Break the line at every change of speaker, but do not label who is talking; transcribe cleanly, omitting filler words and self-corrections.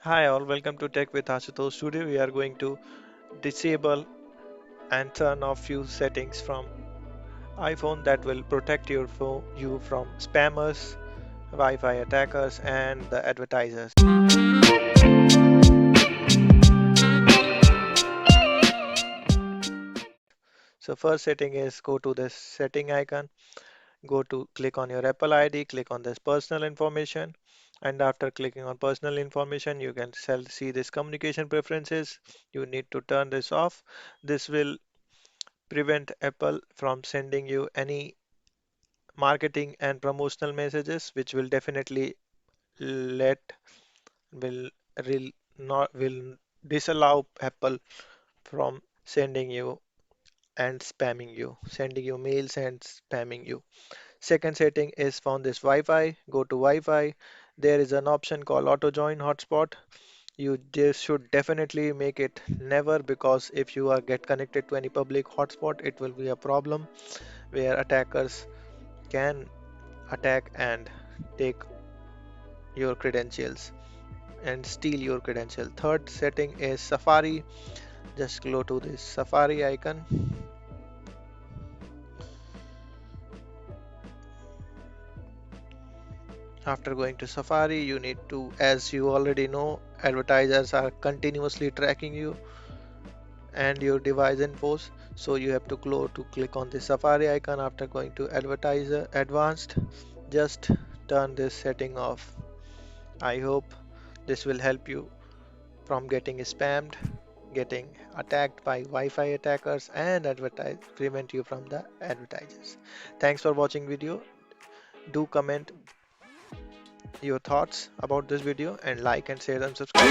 Hi all, welcome to Tech with Ashutosh. Today we are going to disable and turn off few settings from iPhone that will protect you from spammers, Wi-Fi attackers and the advertisers. So first setting is go to this setting icon, go to click on your Apple ID, click on this personal information, and after clicking on personal information you can see this communication preferences. You need to turn this off. This will prevent Apple from sending you any marketing and promotional messages, which will definitely let will will not will disallow Apple from sending you and spamming you, sending you mails and spamming you. Second setting is found this Wi-Fi. Go to Wi-Fi. There is an option called auto join hotspot. You just should definitely make it never, because if you are get connected to any public hotspot, it will be a problem where attackers can attack and take your credentials and steal your credential. Third setting is Safari. Just go to this Safari icon. After going to Safari, you need to, as you already know, advertisers are continuously tracking you and your device infos. So you have to go to click on the Safari icon. After going to advertiser advanced, just turn this setting off. I hope this will help you from getting spammed, getting attacked by Wi-Fi attackers and prevent you from the advertisers. Thanks for watching video. Do comment your thoughts about this video and like and share and subscribe.